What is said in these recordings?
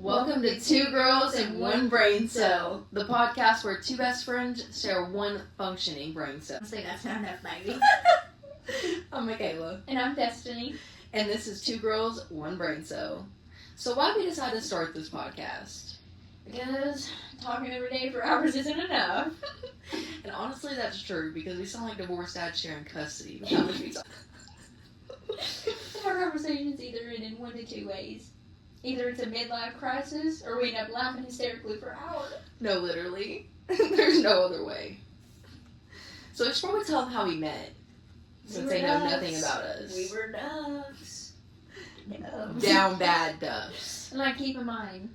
Welcome to Two Girls and One Brain Cell, the podcast where two best friends share one functioning brain cell. Honestly, that's not enough, baby. I'm Michaela. And I'm Destiny. And this is Two Girls, One Brain Cell. So why did we decide to start this podcast? Because talking every day for hours isn't enough. And honestly, that's true, because we sound like divorced dads sharing custody with how much we talk. Our conversations either end in one to two ways. Either it's a midlife crisis, or we end up laughing hysterically for hours. No, literally. There's no other way. So we should probably tell them how we met. Since they know nothing about us. We were ducks. Down bad ducks. And like, keep in mind,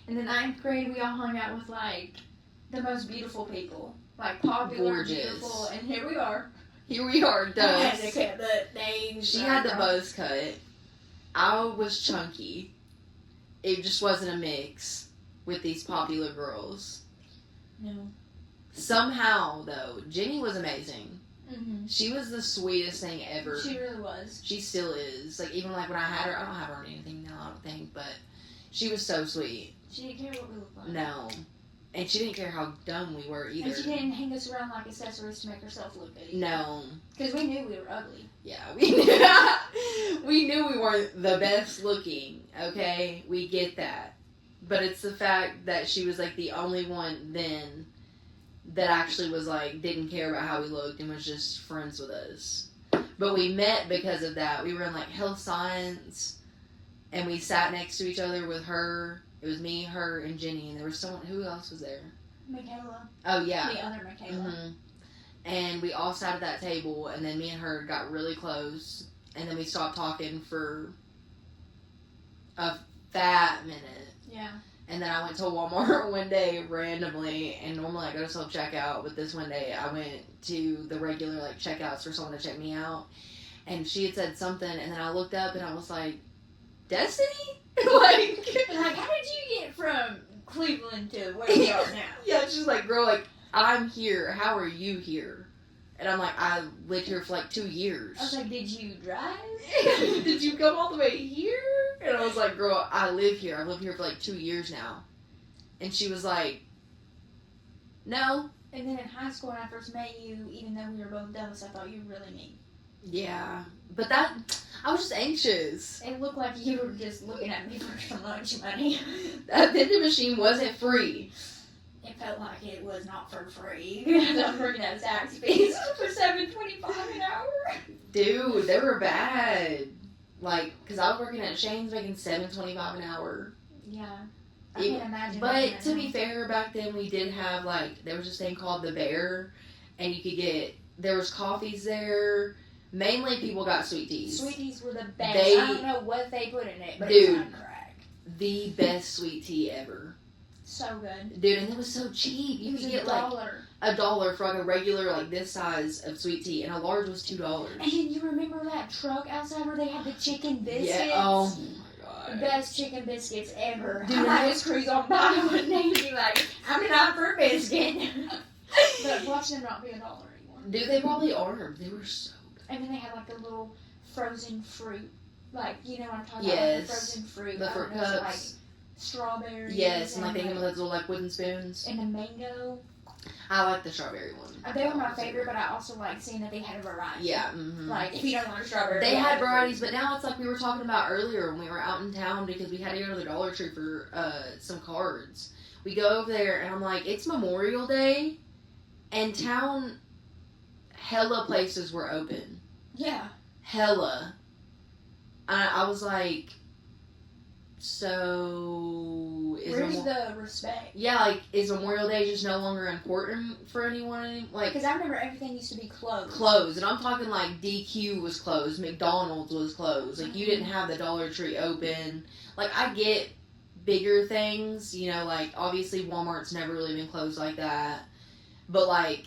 in the 9th grade, we all hung out with like the most beautiful people. Like popular, Gorgeous. beautiful, and here we are. Here we are, ducks. She had the buzz cut. I was chunky. It just wasn't a mix with these popular girls. No. Somehow, though, Jenny was amazing. Mm-hmm. She was the sweetest thing ever. She really was. She still is. Like, even like when I had her, I don't have her on anything now, I don't think, but she was so sweet. She didn't care what we looked like. No. And she didn't care how dumb we were either. And she didn't hang us around like accessories to make herself look good. No. Because we knew we were ugly. Yeah, we knew we weren't the best looking, okay? We get that. But it's the fact that she was, like, the only one then that actually was, like, didn't care about how we looked and was just friends with us. But we met because of that. We were in, like, health science, and we sat next to each other with her. It was me, her, and Jenny, and there was someone, who else was there? Michaela. Oh, yeah. The other Michaela. Mm-hmm. And we all sat at that table, and then me and her got really close, and then we stopped talking for a fat minute. Yeah. And then I went to Walmart one day randomly, and normally I go to self-checkout, but this one day I went to the regular, like, checkouts for someone to check me out, and she had said something, and then I looked up, and I was like, Destiny? like, how did you get from Cleveland to where we are now? Yeah, she's like, girl, like, I'm here. How are you here? And I'm like, I lived here for like 2 years. I was like, did you drive? Did you come all the way here? And I was like, girl, I live here. I've lived here for like 2 years now. And she was like, no. And then in high school when I first met you, even though we were both dumb, I thought you were really mean. Yeah. But I was just anxious. It looked like you were just looking at me for some lunch money. That vending machine wasn't free. It felt like it was not for free. Because I was working at Zaxby's for $7.25 an hour. Dude, they were bad. Like, because I was working at Shane's making $7.25 an hour. Yeah. I can't imagine. But to be fair, back then we did have, like, there was this thing called the Bear, and you could get, there was coffees there. Mainly people got sweet teas. Sweet teas were the best. I don't know what they put in it, but dude, it's on crack. The best sweet tea ever. So good. Dude, and it was so cheap. You could get like $1 for like a regular, like this size of sweet tea, and a large was $2. And you remember that truck outside where they had the chicken biscuits? Yeah. Oh my god. Best chicken biscuits ever. Dude, I just cruise on by one day and be like, I'm not for a biscuit. But watch them not be $1 anymore. Dude, they probably are. They were so good. And then they had like the little frozen fruit. Like, you know what I'm talking yes. about? Like the frozen fruit. The fruit cups. Like strawberries. Yes, and like they came with those little like wooden spoons. And the mango. I like the strawberry one. They were my favorite, but I also like seeing that they had a variety. Yeah. Mm-hmm. Like, if you don't want a strawberry. They had varieties, but now it's like we were talking about earlier when we were out in town because we had to go to the Dollar Tree for some cards. We go over there, and I'm like, it's Memorial Day, and town, hella places were open. Yeah. Hella. I was like, so where's the respect? Yeah, like, is Memorial Day just no longer important for anyone? Like, because I remember everything used to be closed. Closed, and I'm talking like DQ was closed, McDonald's was closed. Like, you didn't have the Dollar Tree open. Like, I get bigger things, you know, like obviously Walmart's never really been closed like that. But like,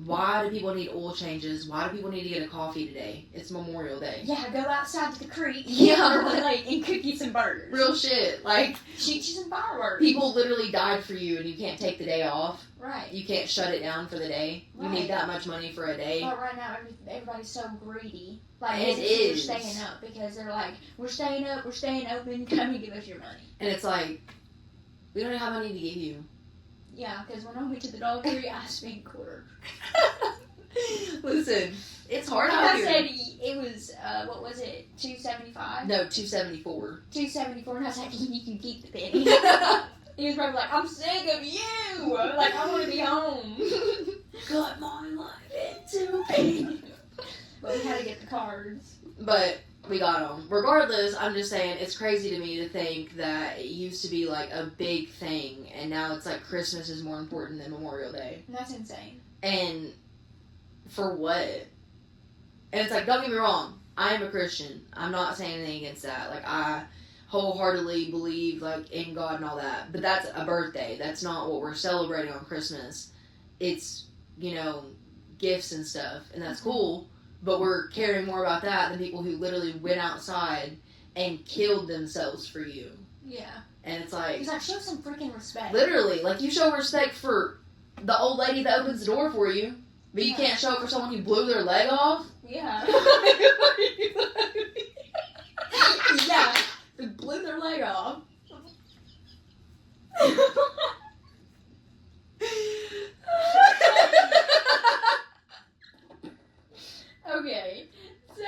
why do people need oil changes? Why do people need to get a coffee today? It's Memorial Day. Yeah, go outside to the creek. Yeah. Like, and cook you some burgers. Real shit. Like, shoot you some fireworks. People literally died for you and you can't take the day off. Right. You can't shut it down for the day. Right. You need that much money for a day. But right now, everybody's so greedy. Like, it is. They're staying up because they're like, we're staying up, we're staying open, come and give us your money. And it's like, We don't have money to give you. Yeah, because when I went to the Dollar Tree, I spent $quarter. Listen, it's hard out I here. said it was, what was it, $2.75? No, $2.74. $2.74, and I was like, you can keep the penny. He was probably like, I'm sick of you. Like, I want to be home. Cut my life into penny. But we had to get the cards. But we got them. Regardless, I'm just saying, it's crazy to me to think that it used to be like a big thing, and now it's like Christmas is more important than Memorial Day. That's insane. And for what? And it's like, don't get me wrong, I am a Christian. I'm not saying anything against that. Like, I wholeheartedly believe, like, in God and all that. But that's a birthday. That's not what we're celebrating on Christmas. It's, you know, gifts and stuff, and that's cool. But we're caring more about that than people who literally went outside and killed themselves for you. Yeah. And it's like... He's like, show some freaking respect. Literally. Like, you show respect for the old lady that opens the door for you, but you can't show it for someone who blew their leg off? Yeah. Yeah. They blew their leg off. Okay, so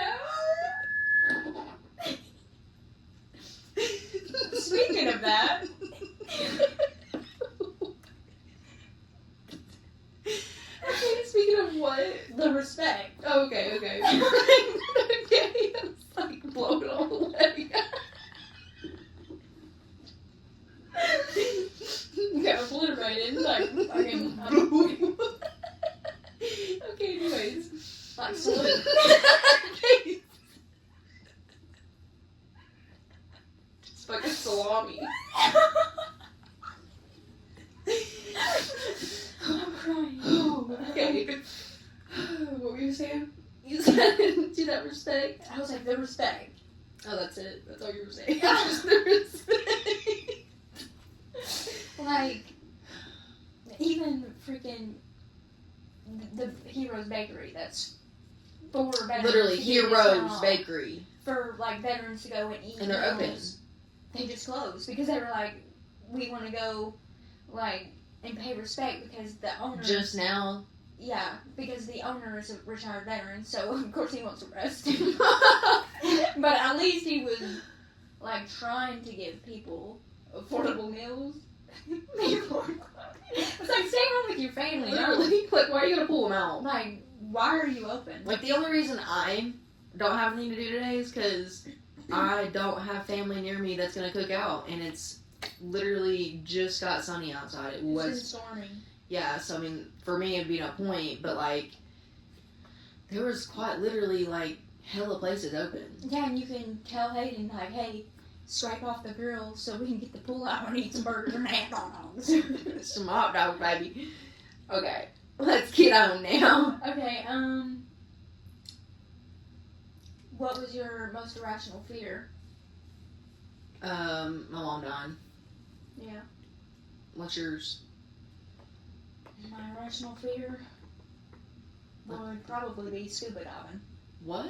speaking of that, okay, speaking of what? the respect. Oh, okay. Okay, it's like blowing all the leg. Got obliterated, like fucking. Okay, anyways. Like salute. Just fucking salami. I'm crying. Okay. What were you saying? You said do that respect. I was like, the respect. Oh, that's it. That's all you were saying. Just the respect. Like, even freaking the Heroes Bakery, that's for veterans. Literally, to get Heroes discount Bakery. for like veterans to go and eat. And they're open. meals. They just closed because they were like, we want to go, like, and pay respect because the owner. Just now. Yeah, because the owner is a retired veteran, so of course he wants to rest. But at least he was like trying to give people affordable meals. It's like, stay home with your family. Literally. Like, why are you gonna pull them out? Like, why are you open? Like, the only reason I don't have anything to do today is because I don't have family near me that's gonna cook out, and it's literally just got sunny outside. It It's was been storming. Yeah, so I mean, for me it'd be no point, but like, there was quite literally like hella places open. Yeah, and you can tell Hayden, like, hey, scrape off the grill so we can get the pull out and eat some burgers and hot dogs. Some hot dog, baby. Okay, let's get on now. Okay, what was your most irrational fear? My mom dying. Yeah. What's yours? My irrational fear would probably be scuba diving. What?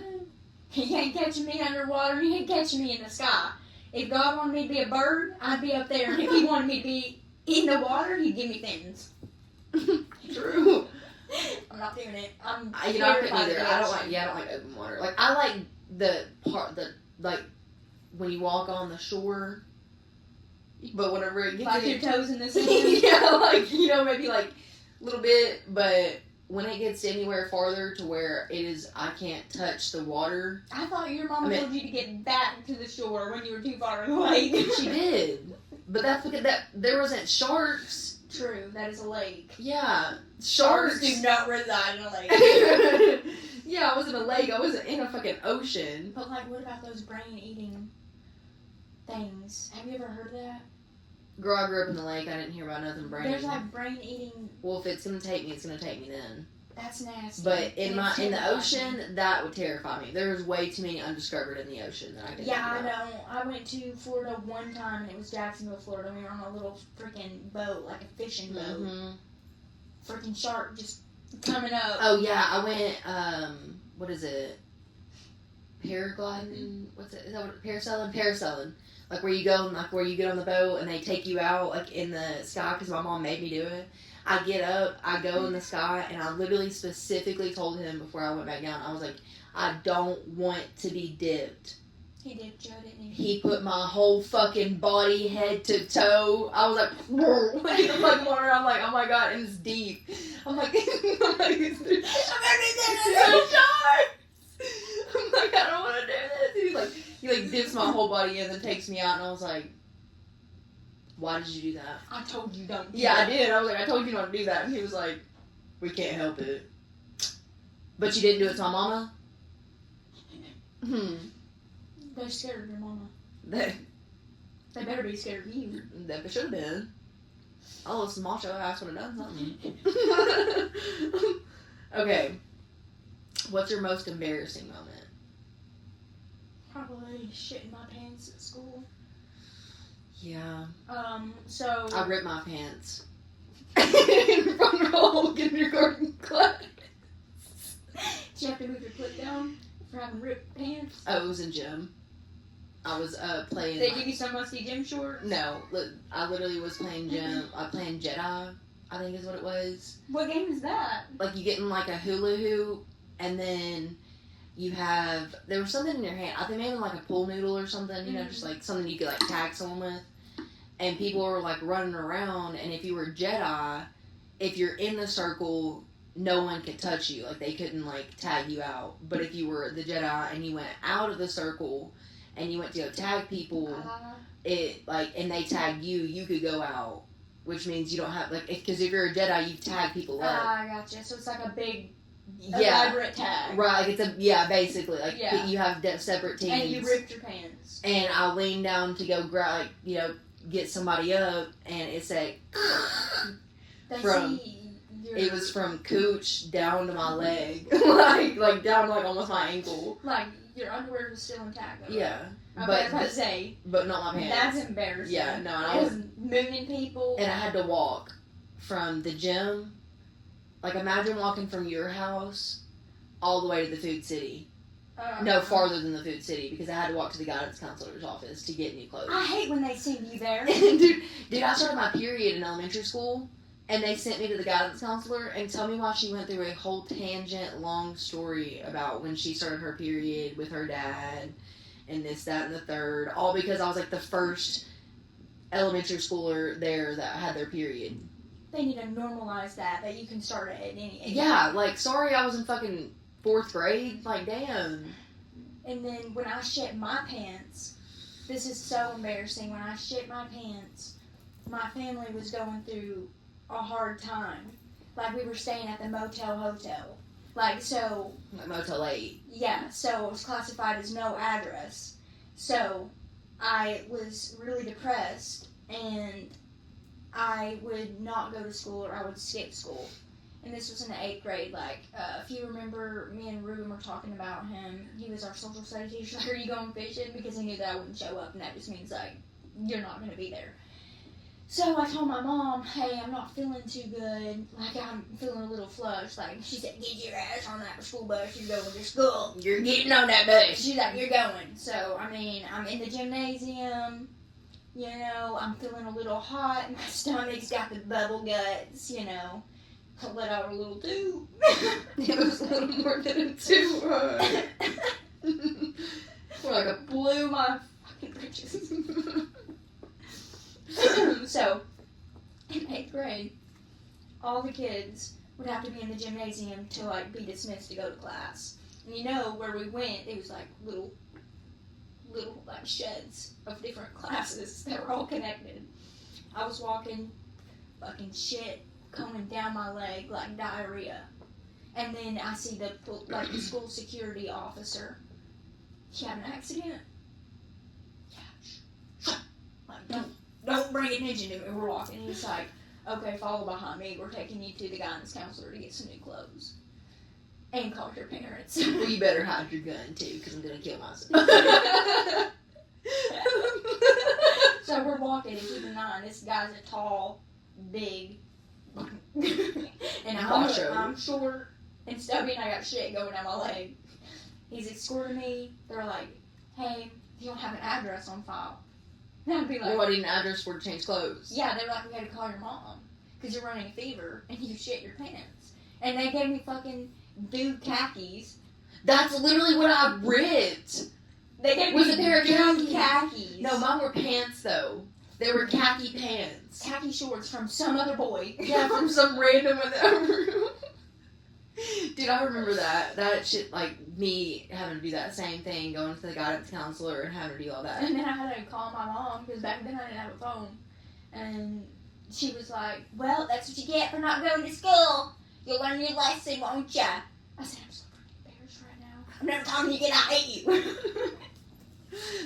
He ain't catching me underwater, he ain't catching me in the sky. If God wanted me to be a bird, I'd be up there, and if he wanted me to be in the water, he'd give me fins. True. I'm not doing it. I couldn't either. I don't ocean. like open water. Like, I like the part like when you walk on the shore, but whenever it gets Like in, your toes in the sand. yeah, like, you know, maybe like a little bit, but when it gets anywhere farther to where it is, I can't touch the water. I thought your mom told you to get back to the shore when you were too far away. She did, but that's because there wasn't sharks. True, that is a lake. Yeah, Sharks sharks. do not reside in a lake. Yeah, I wasn't in a lake. I wasn't in a fucking ocean. But, like, what about those brain-eating things? Have you ever heard of that? Girl, I grew up in the lake. I didn't hear about nothing brain. There's, like, brain-eating... Well, if it's gonna take me, it's gonna take me then. That's nasty. But in the ocean. ocean, that would terrify me. There's way too many undiscovered in the ocean that I can. Yeah, I know. I went to Florida one time, and it was Jacksonville, Florida. We were on a little freaking boat, like a fishing boat. Mm-hmm. Freaking shark just coming up. Oh yeah, I went. What is it? paragliding. What's it? Is that what parasailing? Parasailing. Like where you go and like where you get on the boat and they take you out like in the sky because my mom made me do it. I get up, I go in the sky, and I literally specifically told him before I went back down. I was like, I don't want to be dipped. He dipped you, didn't he? He put my whole fucking body, head to toe. I was like, in the fucking water. I'm like, oh my god, and it's deep. I'm like, it's so sharp. I'm like, I don't want to do this. He dips my whole body in and takes me out, and I was like, why did you do that? I told you don't do Yeah, that. I did. I was like, I told you not to do that. And he was like, we can't help it. But you didn't do it to my mama? They're scared of your mama. They better be scared of you. They should have been. Oh, this macho ass would have done something. Okay. What's your most embarrassing moment? Probably shitting my pants at school. Yeah. So... I ripped my pants. In front of a whole kindergarten class. Did you have to move your foot down for having ripped pants? Oh, it was in gym. I was playing... Did they give you some musty gym shorts? No. I literally was playing gym. Playing Jedi, I think is what it was. What game is that? Like, you get in, like, a hula hoop, and then you have... There was something in your hand. I think maybe like a pool noodle or something, you know, just, like, something you could, like, tag someone with. And people were, like, running around, and if you were Jedi, if you're in the circle, no one could touch you. Like, they couldn't, like, tag you out. But if you were the Jedi and you went out of the circle and you went to go tag people, and they tagged you, you could go out. Which means you don't have, like, because if you're a Jedi, you tag people up. I gotcha. So it's like a big, elaborate tag. Right, like, basically. Like, you have separate teams. And you ripped your pants. And I leaned down to go grab, like, you know, get somebody up, and it said, it was from cooch down to my leg. like down to, like, almost my ankle. Like, your underwear was still intact, though. Yeah. I was about to say. But not my pants. That's embarrassing. Yeah, no, and I was mooning people. And I had to walk from the gym. Like, imagine walking from your house all the way to the food city. No, farther than the food city, because I had to walk to the guidance counselor's office to get new clothes. I hate when they send you there. dude, I started my period in elementary school, and they sent me to the guidance counselor, and tell me why she went through a whole tangent, long story about when she started her period with her dad, and this, that, and the third, all because I was, like, the first elementary schooler there that had their period. They need to normalize that you can start it at any age. Yeah, like, sorry I was in fucking 4th grade, like, damn. And then when I shit my pants, this is so embarrassing, when I shit my pants, my family was going through a hard time. Like, we were staying at the motel hotel. Like, so... Like Motel 8. Yeah, so it was classified as no address. So, I was really depressed, and I would not go to school, or I would skip school. And this was in the 8th grade. Like, if you remember, me and Ruben were talking about him. He was our social studies teacher. Like, are you going fishing? Because he knew that I wouldn't show up, and that just means, like, you're not going to be there. So I told my mom, hey, I'm not feeling too good. Like, I'm feeling a little flushed. Like, she said, get your ass on that school bus. You're going to school. You're getting on that bus. She's like, you're going. So, I mean, I'm in the gymnasium. You know, I'm feeling a little hot. My stomach's got the bubble guts, you know. I let out a little tube. It was a little more than a tube. Like a blew my fucking britches. So, in 8th grade, all the kids would have to be in the gymnasium to, like, be dismissed to go to class. And you know, where we went, it was, like, little, like, sheds of different classes that were all connected. I was walking, fucking shit coming down my leg like diarrhea. And then I see the school security officer. She had an accident? Yeah. Like, don't bring attention to it. We're walking. And he's like, okay, follow behind me. We're taking you to the guidance counselor to get some new clothes. And call your parents. Well, you better hide your gun, too, because I'm going to kill myself. So we're walking, and keep in mind, this guy's a tall, big, and I'm short and stubby, and I got shit going down my leg. He's escorting me. They're like, hey, you don't have an address on file. And I'd be like, Well, what, need an address for to change clothes? yeah, they were like, we had to call your mom because you're running a fever and you shit your pants. And they gave me fucking dude khakis. That's literally what I ripped. They gave Was me a pair of dude khakis. No, mine were pants though. They were khaki pants. Khaki shorts from some other boy. Yeah, from some random in the other room. Dude, I remember that. That shit, like, me having to do that same thing, going to the guidance counselor and having to do all that. And then I had to call my mom, because back then I didn't have a phone. And she was like, well, that's what you get for not going to school. You'll learn your lesson, won't ya? I said, I'm so freaking embarrassed right now. I'm never talking to you again, I hate you.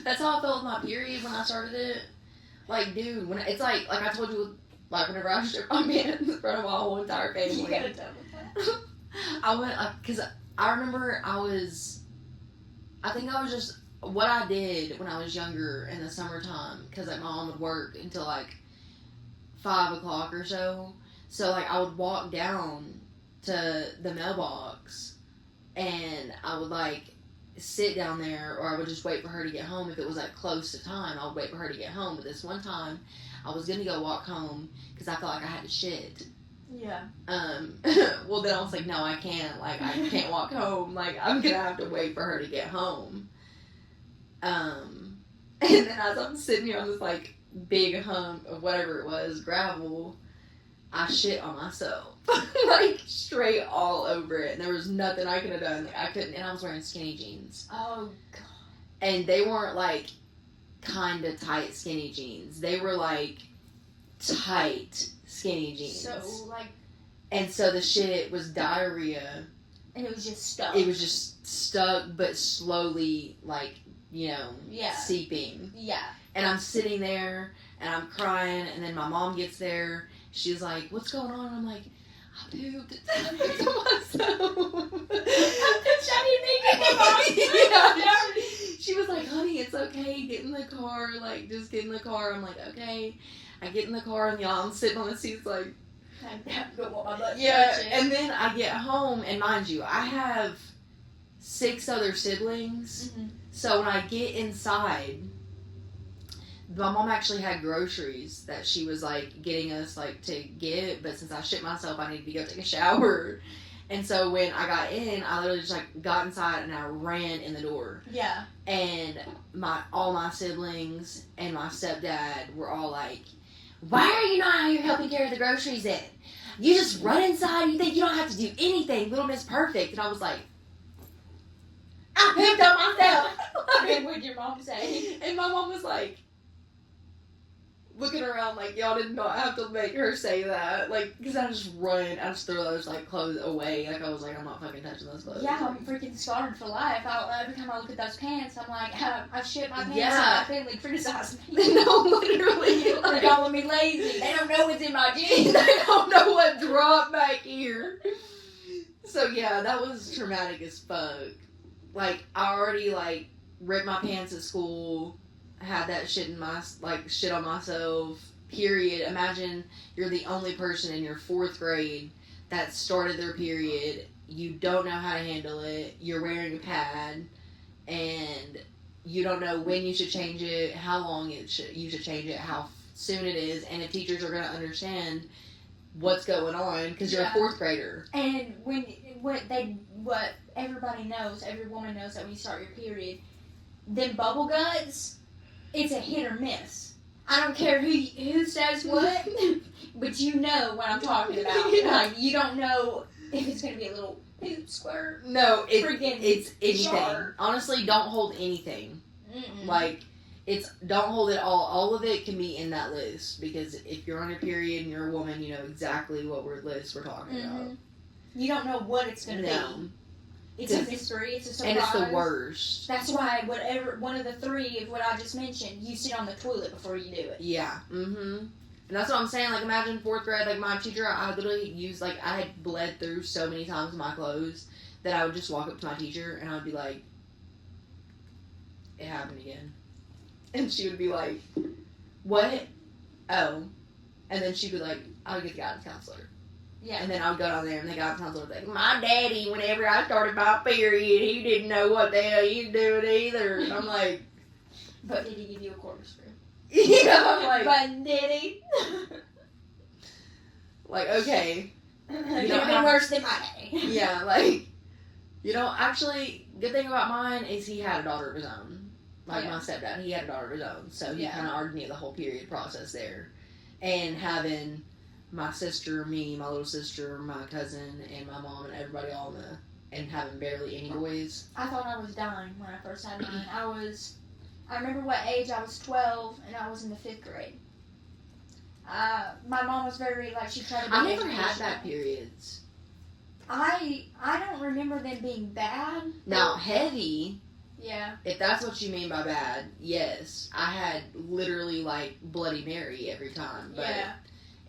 That's how I felt with my period when I started it. Like, dude, when it's like I told you, like, whenever I stripped my pants in front of my whole entire family. You gotta tell me that. I went, because I remember I think I was just, what I did when I was younger in the summertime, because, like, my mom would work until, like, 5 o'clock or so. So, like, I would walk down to the mailbox, and I would, like, sit down there, or I would just wait for her to get home. If it was, like, close to time, I would wait for her to get home. But this one time, I was going to go walk home, because I felt like I had to shit. Yeah. Well, then I was like, no, I can't. Like, I can't walk home. Like, I'm gonna have to wait for her to get home. And then as I'm sitting here on this, like, big hump of whatever it was, gravel, I shit on myself. Like, straight all over it. And there was nothing I could have done. Like, I couldn't, and I was wearing skinny jeans. Oh, God. And they weren't, like, kind of tight skinny jeans. They were, like, tight skinny jeans. So, like... And so the shit was diarrhea. And it was just stuck. It was just stuck, but slowly, like, you know, seeping. Yeah. And I'm sitting there, and I'm crying, and then my mom gets there. She's like, what's going on? And I'm like, I pooped. I pooped on myself. Yeah. She was like, honey, it's okay. Get in the car. Like, just get in the car. I'm like, okay. I get in the car, and y'all, I'm sitting on the seats like, I have to go walk my butt. yeah. And then I get home, and mind you, I have 6 other siblings. Mm-hmm. So when I get inside, my mom actually had groceries that she was, like, getting us, like, to get. But since I shit myself, I needed to go take a shower. And so when I got in, I literally just, like, got inside and I ran in the door. Yeah. And all my siblings and my stepdad were all like, why are you not out here helping carry the groceries in? You just run inside, you think you don't have to do anything, little Miss Perfect. And I was like, I picked up myself. And what did your mom say? And my mom was like, looking around like, y'all did not have to make her say that. Like, because I just throw those, like, clothes away. Like, I was like, I'm not fucking touching those clothes. Yeah, I'm freaking scarred for life. Every time I look at those pants, I'm like, I shit my pants Yeah. and my family criticizes me. No, literally. They're Like, calling me lazy. They don't know what's in my jeans. they don't know what dropped back here. So, yeah, that was traumatic as fuck. Like, I already, like, ripped my pants at school. Had that shit in my, like, shit on myself, period. Imagine you're the only person in your 4th grade that started their period. You don't know how to handle it. You're wearing a pad, and you don't know when you should change it, how long you should change it, how soon it is, and if teachers are going to understand what's going on, because you're a 4th grader. And what everybody knows, every woman knows that when you start your period, them bubble guts, it's a hit or miss. I don't care who says what, but you know what I'm talking about. Yeah. Like, you don't know if it's going to be a little poop squirt. No, Freaking it's anything. jar. Honestly, don't hold anything. Mm-mm. Like, don't hold it all. All of it can be in that list, because if you're on your period and you're a woman, you know exactly what list we're talking about. You don't know what it's going to No. be. It's a mystery. It's a surprise. And it's the worst. That's why one of the 3 of what I just mentioned, you sit on the toilet before you do it. Yeah. Mm-hmm. And that's what I'm saying. Like, imagine 4th grade. Like, my teacher, I literally used, like, I had bled through so many times in my clothes that I would just walk up to my teacher and I would be like, it happened again. And she would be like, what? Oh. And then she'd be like, I'll get the guidance counselor. Yeah. And then I would go down there and the guy sometimes would be like, my daddy, whenever I started my period, he didn't know what the hell he was doing either. And I'm like, but did he give you a quarter screw? yeah, I'm like, But did he? like, okay. It could have been worse than my day. Yeah, like, you know, actually, good thing about mine is he had a daughter of his own. Like my stepdad, he had a daughter of his own. So he kind of already knew the whole period process there. And having my sister, me, my little sister, my cousin, and my mom, and everybody all in and having barely any boys. I thought I was dying when I first had mine. I remember what age I was 12, and I was in the 5th grade. My mom was very, like, she tried to be I never had bad periods. I don't remember them being bad. Now, heavy, yeah. if that's what you mean by bad, yes. I had literally, like, Bloody Mary every time. But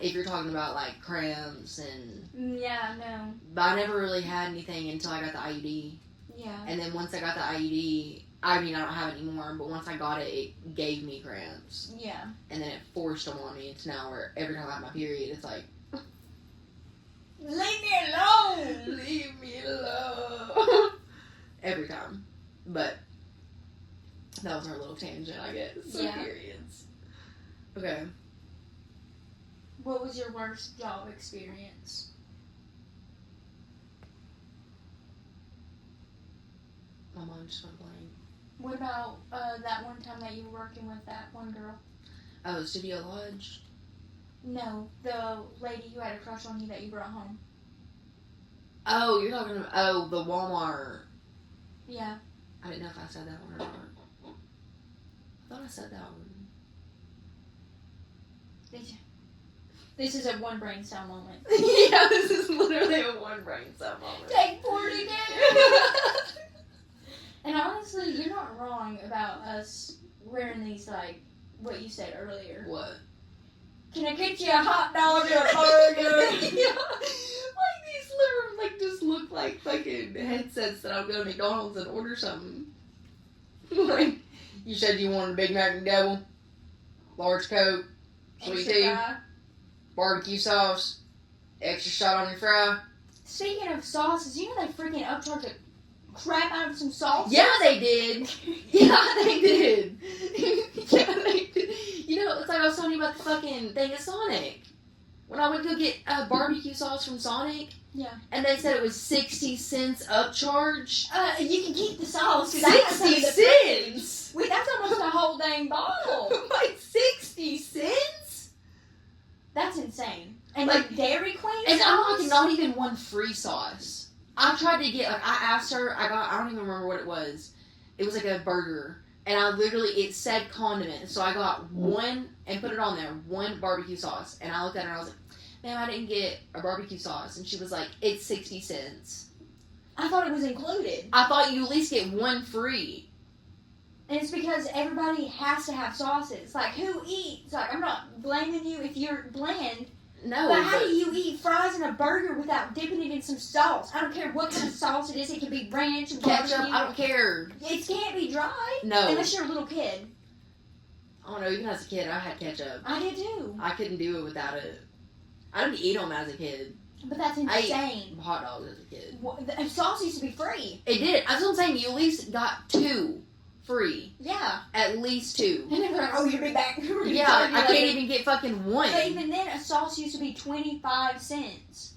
if you're talking about, like, cramps and... Yeah, no. But I never really had anything until I got the IUD. Yeah. And then once I got the IUD, I mean, I don't have it anymore, but once I got it, it gave me cramps. Yeah. And then it forced them on me. It's now where every time I have my period, it's like... Leave me alone! Leave me alone! Every time. But that was our little tangent, I guess. Yeah. Periods. Okay. What was your worst job experience? My mind just went blank. What about that one time that you were working with that one girl? Oh, Studio Lodge? No, the lady who had a crush on you that you brought home. Oh, you're talking about... Oh, the Walmart. Yeah. I didn't know if I said that one or not. I thought I said that one. This is a one brain cell moment. Yeah, this is literally a one brain cell moment. Take 42! And honestly, you're not wrong about us wearing these, like, what you said earlier. What? Can I get you a hot dog and a burger? Yeah. Like, these literally, like, just look like fucking headsets that I'll go to McDonald's and order something. Like, you said you wanted a Big Mac and double, large Coke, sweet Extra tea, fry. barbecue sauce, extra shot on your fry. Speaking of sauces, you know they freaking upcharge the crap out of some sauce? Yeah, they did. Yeah, they did. Yeah, they did. You know, it's like I was telling you about the fucking thing at Sonic. When I went to go get barbecue sauce from Sonic, yeah, and they said it was 60 cents upcharge. You can keep the sauce. 60 cents? Wait, that's almost a whole dang bottle. Like 60 cents? That's insane. And Like, Dairy Queen And sauce? I'm like, not even one free sauce. I tried to get, like, I asked her, I don't even remember what it was. It was like a burger. And I literally, it said condiment. So I got one, and put it on there, one barbecue sauce. And I looked at her and I was like, ma'am, I didn't get a barbecue sauce. And she was like, it's 60 cents. I thought it was included. I thought you at least get one free. And it's because everybody has to have sauces. Like, who eats? Like, I'm not blaming you if you're bland. No, But how do you eat fries and a burger without dipping it in some sauce? I don't care what kind of sauce it is. It can be ranch and ketchup? barbecue. I don't care. It can't be dry. No. Unless you're a little kid. I don't know, even as a kid, I had ketchup. I did too. I couldn't do it without it. I didn't eat them as a kid. But that's I insane. ate hot dogs as a kid. The sauce used to be free. It did. That's what I'm saying. You at least got two free. Yeah. At least two. And then they're like, oh, you'll be back. Yeah, I can't even get fucking one. But even then, a sauce used to be 25 cents.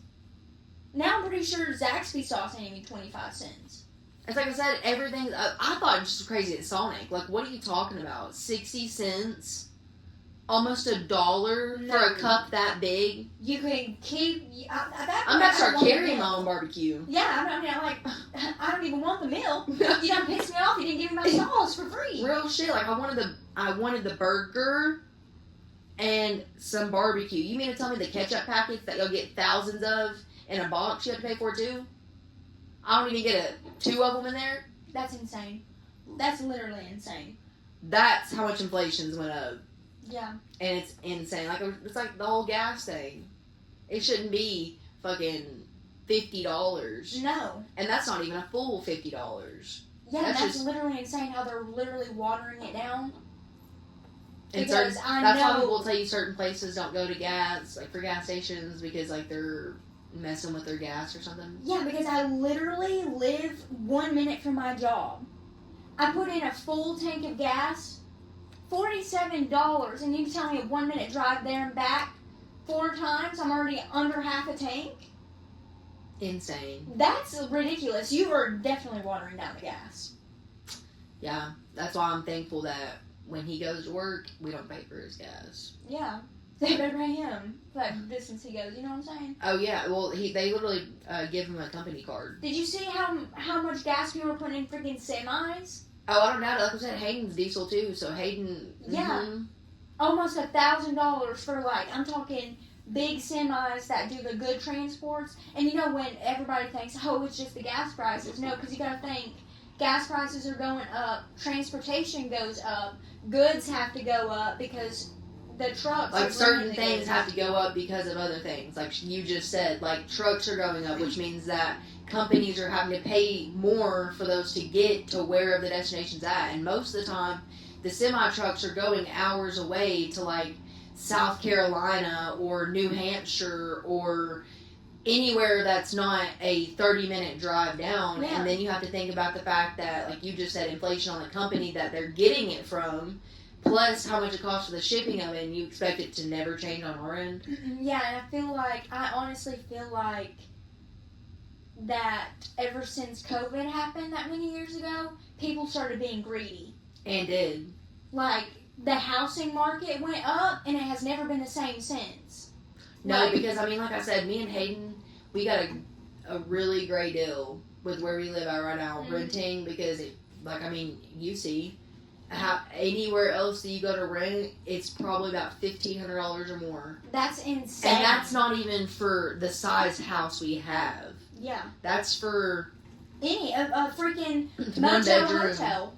Now I'm pretty sure Zaxby's sauce ain't even 25 cents. It's like I said, everything. I thought it was just crazy at Sonic. Like, what are you talking about? 60 cents? Almost $1 for a cup that big? You can keep. I'm about to start carrying my own barbecue. Yeah, I'm like, I don't even want the meal. You done pissed me off. You didn't give me my sauce for free. Real shit. Like, I wanted the burger and some barbecue. You mean to tell me the ketchup packets that you'll get thousands of in a box you have to pay for too? I don't even get two of them in there? That's insane. That's literally insane. That's how much inflation's went up. Yeah. And it's insane. Like, it's like the whole gas thing. It shouldn't be fucking $50. No. And that's not even a full $50. Yeah, That's that's just- literally insane how they're literally watering it down. And Because that's I why know- people tell you certain places don't go to gas, like for gas stations, because like they're messing with their gas or something? Yeah, because I literally live 1 minute from my job. I put in a full tank of gas, $47, and you tell me a 1 minute drive there and back 4 times, I'm already under half a tank? Insane. That's ridiculous. You are definitely watering down the gas. Yeah, that's why I'm thankful that when he goes to work, we don't pay for his gas. Yeah. They better pay him for that distance he goes, you know what I'm saying? Oh, yeah. Well, they literally give him a company card. Did you see how much gas people were putting in freaking semis? Oh, I don't know. Like I said, Hayden's diesel, too. So Hayden... Yeah. Mm-hmm. Almost $1,000 for, like, I'm talking big semis that do the good transports. And you know when everybody thinks, oh, it's just the gas prices. No, because you got to think, gas prices are going up, transportation goes up, goods have to go up because... the trucks, like certain things have to go up because of other things. Like you just said, like trucks are going up, which means that companies are having to pay more for those to get to wherever the destination's at. And most of the time, the semi trucks are going hours away to like South Carolina or New Hampshire or anywhere that's not a 30-minute drive down. Yeah. And then you have to think about the fact that, like you just said, inflation on the company that they're getting it from. Plus, how much it costs for the shipping of it, and you expect it to never change on our end. Yeah, and I honestly feel like that ever since COVID happened that many years ago, people started being greedy. And did. Like, the housing market went up, and it has never been the same since. No, because, I mean, like I said, me and Hayden, we got a really great deal with where we live at right now, renting, because, you see... anywhere else that you go to rent, it's probably about $1,500 or more. That's insane. And that's not even for the size house we have. Yeah. That's for a freaking one bedroom. hotel.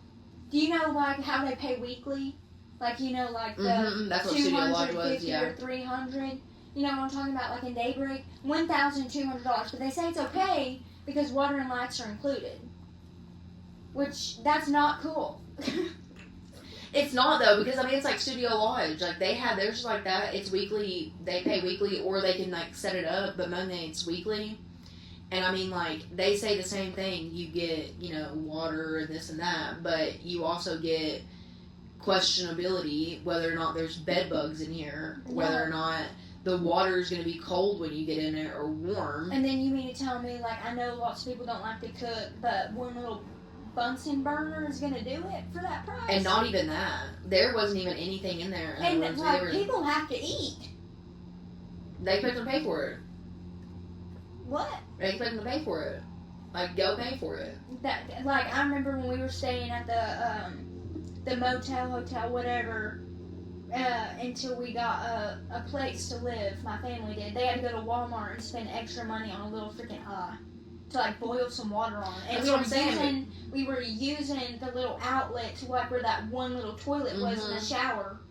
Do you know like how they pay weekly? Like like the that's what Studio Lodge was, yeah. or $300. You know what I'm talking about? Like in Daybreak, $1,200. But they say it's okay because water and lights are included. Which that's not cool. It's not though, because it's like Studio Lodge. Like they have theirs like that. It's weekly. They pay weekly, or they can like set it up. But mainly it's weekly. And like they say the same thing. You get water and this and that, but you also get questionability whether or not there's bed bugs in here, whether or not the water is going to be cold when you get in it or warm. And then you mean to tell me like I know lots of people don't like to cook, but one little Bunsen burner is gonna do it for that price. And not even that. There wasn't even anything in there. And like people have to eat. They expect them to pay for it. What? They expect them to pay for it. Like go pay for it. That like I remember when we were staying at the motel, hotel, whatever, until we got a place to live. My family did. They had to go to Walmart and spend extra money on a little freaking to like boil some water on it. And That's what I'm saying. We were using the little outlet to like where that one little toilet was in the shower.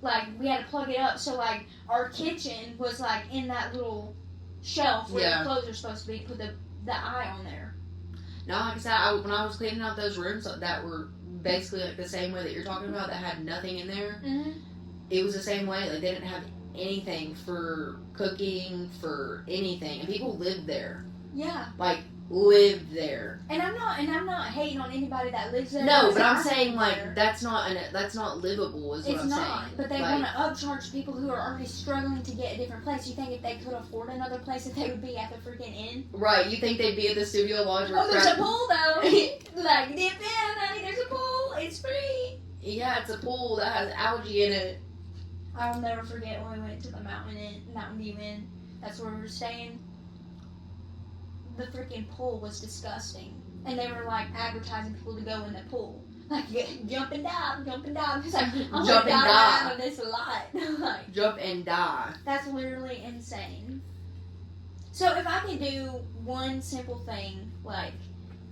Like we had to plug it up, so like our kitchen was like in that little shelf where the clothes are supposed to be. Put the eye on there. No, like I said, when I was cleaning out those rooms that were basically like the same way that you're talking about, that had nothing in there. Mm-hmm. It was the same way. Like they didn't have anything for cooking, for anything, and people lived there. Yeah. Like, lived there. And I'm not hating on anybody that lives there. No, but I'm saying, like, that's not livable, is what I'm saying. It's not, but they want to upcharge people who are already struggling to get a different place. You think if they could afford another place, that they would be at the freaking inn? Right, you think they'd be at the Studio Lodge? Oh, there's a pool, though. Like, dip in, honey, there's a pool. It's free. Yeah, it's a pool that has algae in it. I'll never forget when we went to the Mountain View Inn. That's where we were staying. The freaking pool was disgusting. And they were like advertising people to go in the pool. Like, jump and dive, jump and dive. It's like, I'm Jump gonna and dive dive. out of this a lot. Like, Jump and die. that's literally insane. So if I could do one simple thing, like,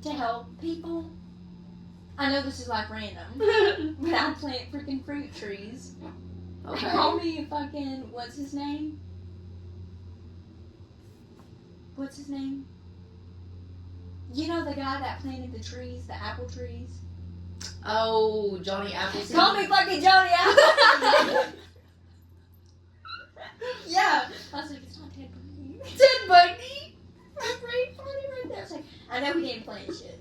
to help people, I know this is like random, but I plant freaking fruit trees. Okay. Call me fucking, what's his name? What's his name? You know the guy that planted the trees, the apple trees? Oh, Johnny Appleseed. Call me fucking Johnny Appleseed! Yeah. I was like, it's not Ted Bundy. Ted Bundy? ain't playing shit.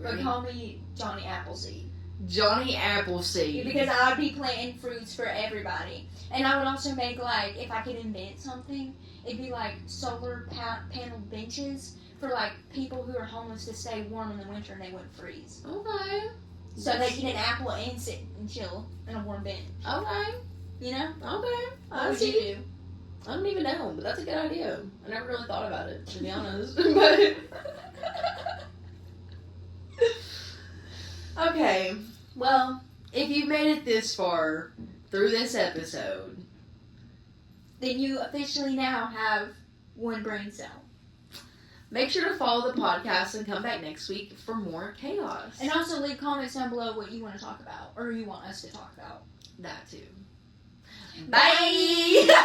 But call me Johnny Appleseed. Johnny Appleseed. Because I would be planting fruits for everybody. And I would also make, like, if I could invent something, it'd be like solar panel benches for, like, people who are homeless to stay warm in the winter and they wouldn't freeze. Okay. So they eat an apple and sit and chill in a warm bench. Okay. You know? Okay. What would you do? I don't even know, but that's a good idea. I never really thought about it, to be honest. But okay. Well, if you've made it this far through this episode, then you officially now have one brain cell. Make sure to follow the podcast and come back next week for more chaos. And also leave comments down below what you want to talk about or you want us to talk about. That too. Bye!